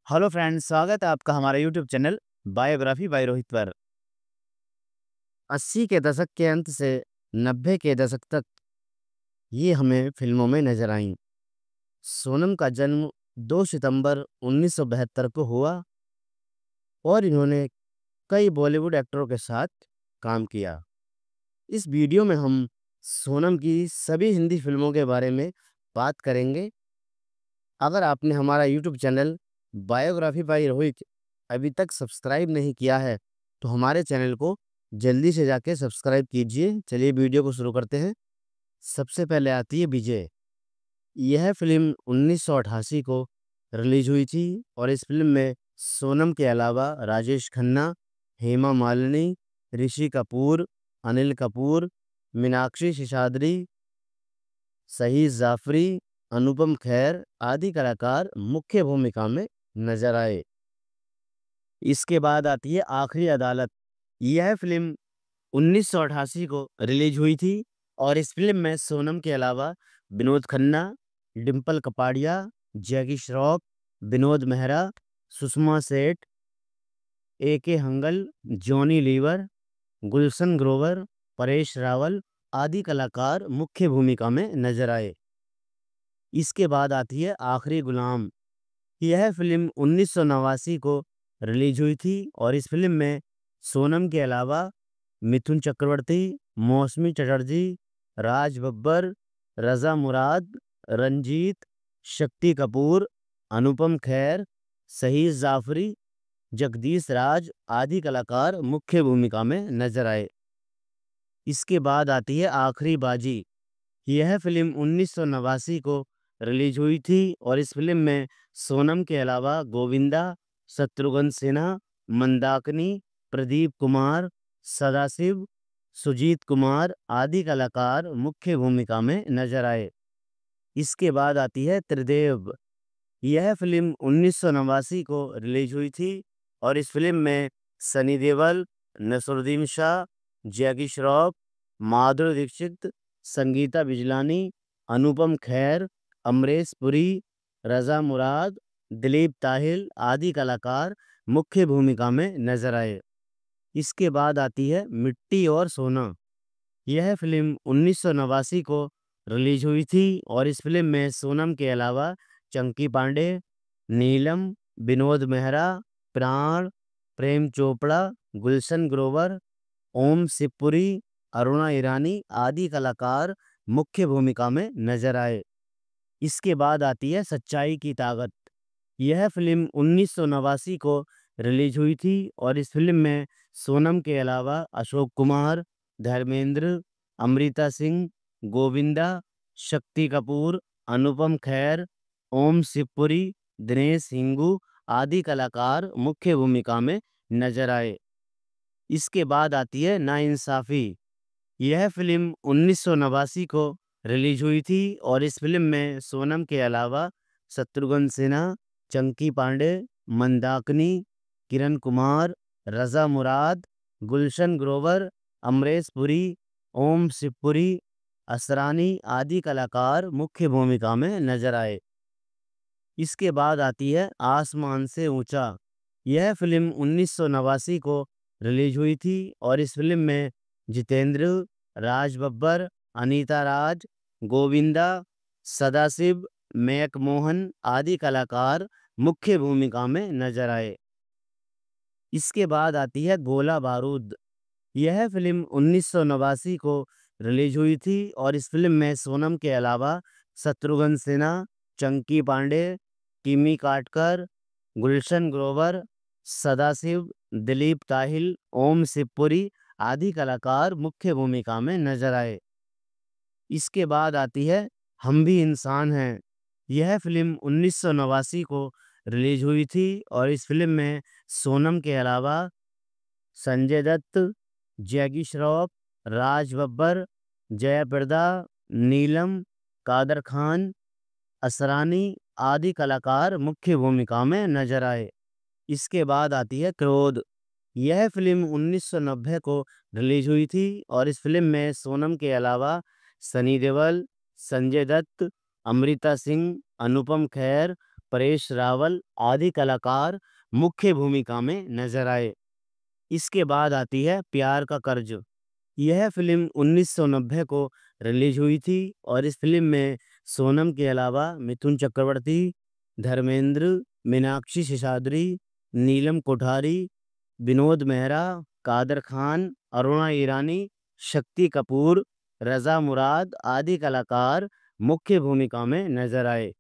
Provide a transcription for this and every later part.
Hello friends, स्वागत है आपका हमारे YouTube channel biography by Rohit पर। 80 के दशक के अंत से 90 के दशक तक ये हमें फिल्मों में नजर आईं। सोनम का जन्म 2 सितंबर 1972 को हुआ और इन्होंने कई बॉलीवुड एक्टरों के साथ काम किया। इस वीडियो में हम सोनम की सभी हिंदी फिल्मों के बारे में बात करेंगे। अगर आपने हमारा YouTube channel biography by Rohit अभी तक सब्सक्राइब नहीं किया है तो हमारे चैनल को जल्दी से जाके सब्सक्राइब कीजिए। चलिए वीडियो को शुरू करते हैं। सबसे पहले आती है विजय। यह फिल्म 1988 को रिलीज हुई थी और इस फिल्म में सोनम के अलावा राजेश खन्ना, हेमा मालिनी, ऋषि कपूर, अनिल कपूर, मीनाक्षी सिसाद्री, सहीद जाफरी, अनुपम खेर आदि कलाकार मुख्य भूमिका में नजर आए। इसके बाद आती है आखिरी अदालत। यह फिल्म 1988 को रिलीज हुई थी और इस फिल्म में सोनम के अलावा विनोद खन्ना, डिम्पल कपाड़िया, जैकी श्रॉफ, विनोद मेहरा, सुषमा सेठ, A K. Hangal, Johnny liver, Gulshan Grover, Paresh Rawal आदि कलाकार मुख्य भूमिका में नजर आए। इसके बाद आती है आखिरी गुलाम। यह फिल्म 1989 को रिलीज हुई थी और इस फिल्म में सोनम के अलावा मिथुन चक्रवर्ती, मौसमी चटर्जी, राज बब्बर, रजा मुराद, रंजीत, शक्ति कपूर, अनुपम खेर, सहीद जाफरी, जगदीश राज आदि कलाकार मुख्य भूमिका में नजर आए। इसके बाद आती है आखिरी बाजी। यह फिल्म 1989 को रिलीज हुई थी और इस फिल्म में सोनम के अलावा गोविंदा, शत्रुघ्न सिन्हा, मंदाकिनी, प्रदीप कुमार, सदाशिव, सुजीत कुमार आदि कलाकार मुख्य भूमिका में नजर आए। इसके बाद आती है त्रिदेव। यह फिल्म 1989 को रिलीज हुई थी और इस फिल्म में सनी देओल, नसरुद्दीन शाह, जैकी श्रॉफ, माधुरी दीक्षित, संगीता बिजलानी, अनुपम खेर, अमरीश पुरी, रजा मुराद, दिलीप ताहिल आदि कलाकार मुख्य भूमिका में नजर आए। इसके बाद आती है मिट्टी और सोना। यह फिल्म 1989 को रिलीज हुई थी और इस फिल्म में सोनम के अलावा चंकी पांडे, नीलम, विनोद मेहरा, प्राण, प्रेम चोपड़ा, गुलशन ग्रोवर, ओम शिवपुरी, अरुणा ईरानी आदि कलाकार मुख्य भूमिका में नजर आए। इसके बाद आती है सच्चाई की ताकत। यह फिल्म 1989 को रिलीज हुई थी और इस फिल्म में सोनम के अलावा अशोक कुमार, धर्मेंद्र, अमृता सिंह, गोविंदा, शक्ति कपूर, अनुपम खेर, ओम शिवपुरी, दिनेश हिंगू आदि कलाकार मुख्य भूमिका में नजर आए। इसके बाद आती है नाइंसाफी। यह फिल्म 1989 को रिलीज हुई थी और इस फिल्म में सोनम के अलावा शत्रुघ्न सिन्हा, चंकी पांडे, मंदाकिनी, किरण कुमार, रजा मुराद, गुलशन ग्रोवर, अमरीश पुरी, ओम शिवपुरी, असरानी आदि कलाकार मुख्य भूमिका में नजर आए। इसके बाद आती है आसमान से ऊंचा। यह फिल्म 1989 को रिलीज हुई थी और इस फिल्म में जितेंद्र, राज बब्बर, अनीता राज, गोविंदा, सदाशिव, मैक मोहन आदि कलाकार मुख्य भूमिका में नजर आए। इसके बाद आती है गोला बारूद। यह फिल्म 1989 को रिलीज हुई थी और इस फिल्म में सोनम के अलावा शत्रुघ्न सिन्हा, चंकी पांडे, किमी काटकर, गुलशन ग्रोवर, सदाशिव, दिलीप ताहिल, ओम शिवपुरी आदि कलाकार मुख्य भूमिका में नजर आए। इसके बाद आती है हम भी इंसान हैं। यह फिल्म 1989 को रिलीज हुई थी और इस फिल्म में सोनम के अलावा संजय दत्त, जैकी श्रॉफ, राज बब्बर, जया प्रदा, नीलम, कादर खान, असरानी आदि कलाकार मुख्य भूमिका में नजर आए। इसके बाद आती है क्रोध। यह फिल्म 1990 को रिलीज हुई थी और इस फिल्म में सोनम के अलावा सनी देओल, संजय दत्त, अमृता सिंह, अनुपम खेर, परेश रावल आदि कलाकार मुख्य भूमिका में नजर आए। इसके बाद आती है प्यार का कर्ज। यह फिल्म 1990 को रिलीज हुई थी और इस फिल्म में सोनम के अलावा मिथुन चक्रवर्ती, धर्मेंद्र, मीनाक्षी सिसाद्री, नीलम कोठारी, विनोद मेहरा, कादर खान, अरुणा ईरानी, शक्ति कपूर, रजा मुराद आदि कलाकार मुख्य भूमिका में नजर आए।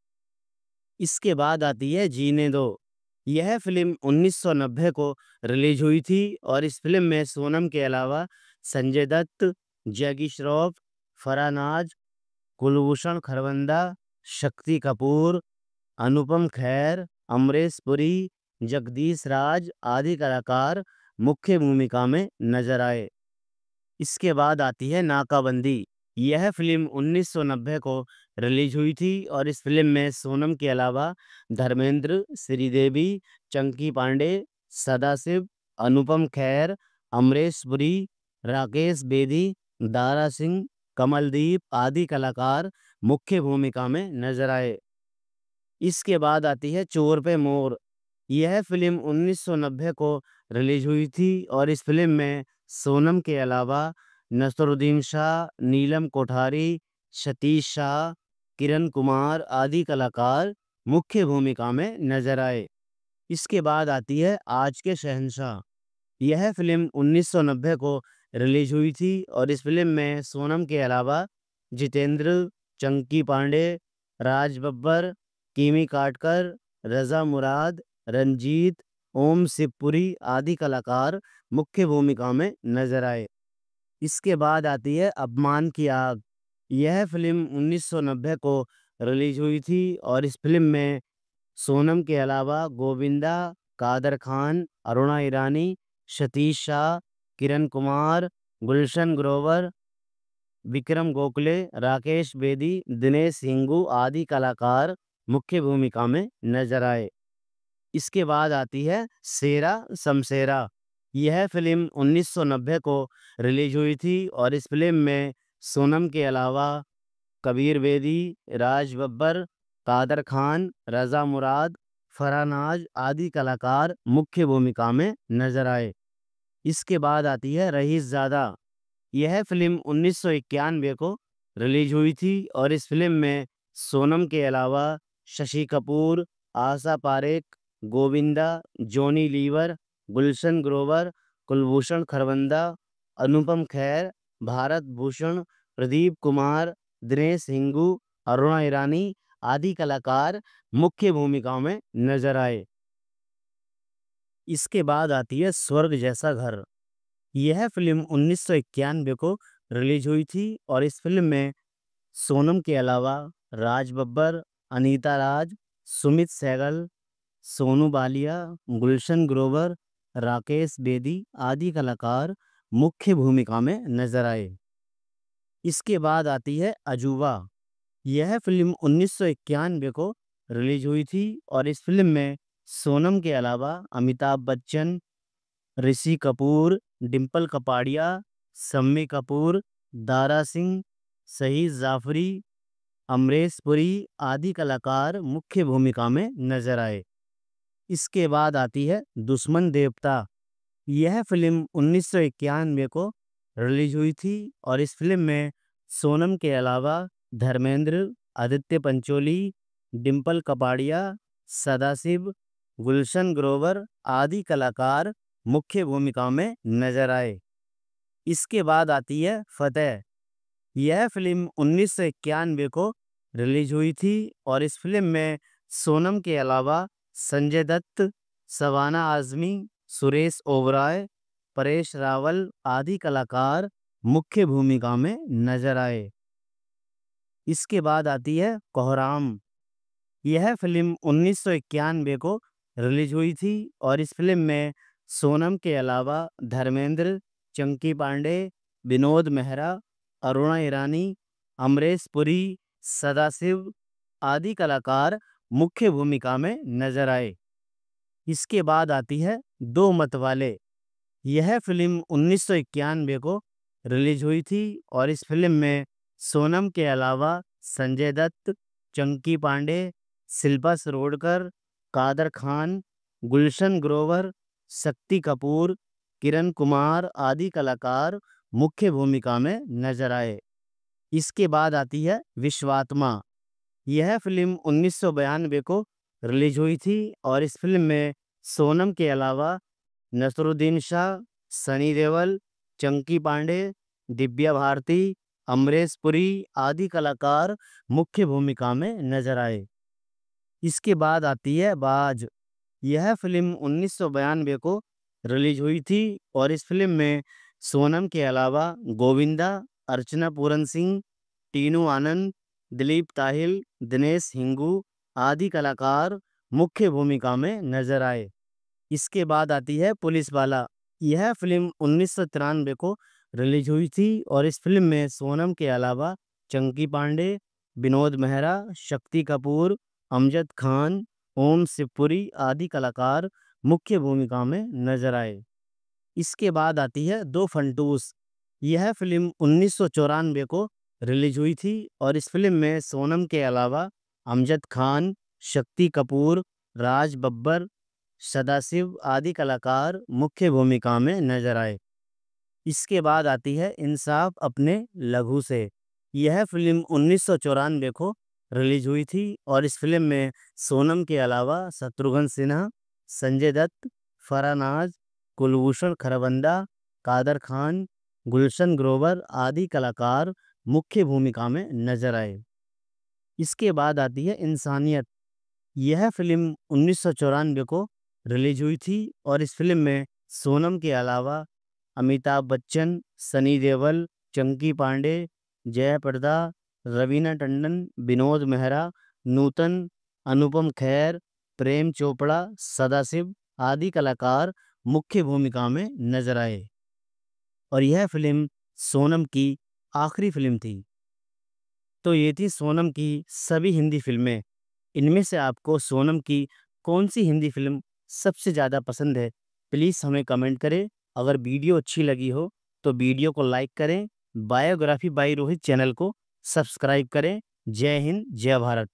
इसके बाद आती है जीने दो। यह फिल्म 1990 को रिलीज हुई थी और इस फिल्म में सोनम के अलावा संजय दत्त, जैकी श्रॉफ, फरानाज, कुलभूषण खरबंदा, शक्ति कपूर, अनुपम खेर, अमरीश पुरी, जगदीश राज आदि कलाकार मुख्य भूमिका में नजर आए। इसके बाद आती है नाकाबंदी। यह फिल्म 1990 को रिलीज हुई थी और इस फिल्म में सोनम के अलावा धर्मेंद्र, श्रीदेवी, चंकी पांडे, सदाशिव, अनुपम खेर, अमरीश पुरी, राकेश बेदी, दारा सिंह, कमलदीप आदि कलाकार मुख्य भूमिका में नजर आए। इसके बाद आती है चोर पे मोर। यह फिल्म 1990 को रिलीज हुई थी और इस फिल्म में सोनम के अलावा नसरुद्दीन शाह, नीलम कोठारी, सतीश शाह, किरण कुमार आदि कलाकार मुख्य भूमिका में नजर आए। इसके बाद आती है आज के शहंशाह। यह फिल्म 1990 को रिलीज हुई थी और इस फिल्म में सोनम के अलावा जितेंद्र, चंकी पांडे, राज बब्बर, किमी काटकर, रजा मुराद, रंजीत, ओम शिवपुरी आदि कलाकार मुख्य भूमिका में नजर आए। इसके बाद आती है अपमान की आग। यह फिल्म 1990 को रिलीज हुई थी और इस फिल्म में सोनम के अलावा गोविंदा, कादर खान, अरुणा ईरानी, सतीश शाह, किरण कुमार, गुलशन ग्रोवर, विक्रम गोखले, राकेश बेदी, दिनेश हिंगू आदि कलाकार मुख्य भूमिका में नजर आए। इसके बाद आती है शेरा समशेरा। यह फिल्म 1990 को रिलीज हुई थी और इस फिल्म में सोनम के अलावा कबीर बेदी, राज बब्बर, कादर खान, रजा मुराद, फरानाज आदि कलाकार मुख्य भूमिका में नजर आए। इसके बाद आती है रईसज़ादा। यह फिल्म 1991 को रिलीज हुई थी और इस फिल्म में सोनम के अलावा शशि कपूर, आशा पारेख, गोविंदा, जॉनी लीवर, गुलशन ग्रोवर, कुलभूषण खरबंदा, अनुपम खेर, भारत भूषण, प्रदीप कुमार, दिनेश हिंगू, अरुणा ईरानी आदि कलाकार मुख्य भूमिकाओं में नजर आए। इसके बाद आती है स्वर्ग जैसा घर। यह फिल्म 1991 को रिलीज हुई थी और इस फिल्म में सोनम के अलावा राज बब्बर, अनीता राज, सुमित सहगल, सोनू बालिया, गुलशन ग्रोवर, राकेश बेदी आदि कलाकार मुख्य भूमिका में नजर आए। इसके बाद आती है अजूबा। यह फिल्म 1991 को रिलीज हुई थी और इस फिल्म में सोनम के अलावा अमिताभ बच्चन, ऋषि कपूर, डिम्पल कपाड़िया, शम्मी कपूर, दारा सिंह, शहीद जाफरी, अमरीश पुरी आदि कलाकार मुख्य भूमिका में नजर आए। इसके बाद आती है दुश्मन देवता। यह फिल्म 1991 को रिलीज हुई थी और इस फिल्म में सोनम के अलावा धर्मेंद्र, आदित्य पंचोली, डिम्पल कपाड़िया, सदाशिव, गुलशन ग्रोवर आदि कलाकार मुख्य भूमिका में नजर आए। इसके बाद आती है फतेह। यह फिल्म 1991 को रिलीज हुई थी और इस फिल्म में सोनम के अलावा संजय दत्त, शबाना आजमी, सुरेश ओबराय, परेश रावल आदि कलाकार मुख्य भूमिका में नजर आए। इसके बाद आती है कोहराम। यह फिल्म 1991 को रिलीज हुई थी और इस फिल्म में सोनम के अलावा धर्मेंद्र, चंकी पांडे, विनोद मेहरा, अरुणा ईरानी, अमरीश पुरी, सदाशिव आदि कलाकार मुख्य भूमिका में नजर आए। इसके बाद आती है दो मतवाले। यह फिल्म 1991 को रिलीज हुई थी और इस फिल्म में सोनम के अलावा संजय दत्त, चंकी पांडे, शिल्पा शिरोडकर, कादर खान, गुलशन ग्रोवर, शक्ति कपूर, किरण कुमार आदि कलाकार मुख्य भूमिका में नजर आए। इसके बाद आती है विश्वात्मा। यह फिल्म 1992 को रिलीज हुई थी और इस फिल्म में सोनम के अलावा नसरुद्दीन शाह, सनी देओल, चंकी पांडे, दिव्या भारती, अमरीश पुरी आदि कलाकार मुख्य भूमिका में नजर आए। इसके बाद आती है बाज। यह फिल्म 1992 को रिलीज हुई थी और इस फिल्म में सोनम के अलावा गोविंदा, अर्चना पूरन सिंह, टीनू आनंद, दिलीप ताहिल, दिनेश हिंगू आदि कलाकार मुख्य भूमिका में नजर आए। इसके बाद आती है पुलिस वाला। यह फिल्म 1993 को रिलीज हुई थी और इस फिल्म में सोनम के अलावा चंकी पांडे, विनोद मेहरा, शक्ति कपूर, अमजद खान, ओम शिवपुरी आदि कलाकार मुख्य भूमिका में नजर आए। इसके बाद आती है दो फंटूस। यह फिल्म 1994 को रिलीज हुई थी और इस फिल्म में सोनम के अलावा अमजद खान, शक्ति कपूर, राज बब्बर, सदाशिव आदि कलाकार मुख्य भूमिका में नजर आए। इसके बाद आती है इंसाफ अपने लहू से। यह फिल्म 1994 को रिलीज हुई थी और इस फिल्म में सोनम के अलावा शत्रुघ्न सिन्हा, संजय दत्त, फरानाज, कुलभूषण खरबंदा, कादर खान, गुलशन ग्रोवर आदि कलाकार मुख्य भूमिका में नजर आए। इसके बाद आती है इंसानियत। यह फिल्म 1994 को रिलीज हुई थी और इस फिल्म में सोनम के अलावा अमिताभ बच्चन, सनी देओल, चंकी पांडे, जयाप्रदा, रवीना टंडन, विनोद मेहरा, नूतन, अनुपम खेर, प्रेम चोपड़ा, सदाशिव आदि कलाकार मुख्य भूमिका में नजर आए और यह फिल्म सोनम की आखिरी फिल्म थी। तो ये थी सोनम की सभी हिंदी फिल्में। इनमें से आपको सोनम की कौन सी हिंदी फिल्म सबसे ज़्यादा पसंद है? प्लीज़ हमें कमेंट करें। अगर वीडियो अच्छी लगी हो तो वीडियो को लाइक करें। बायोग्राफी बाय रोहित चैनल को सब्सक्राइब करें। जय हिंद, जय भारत।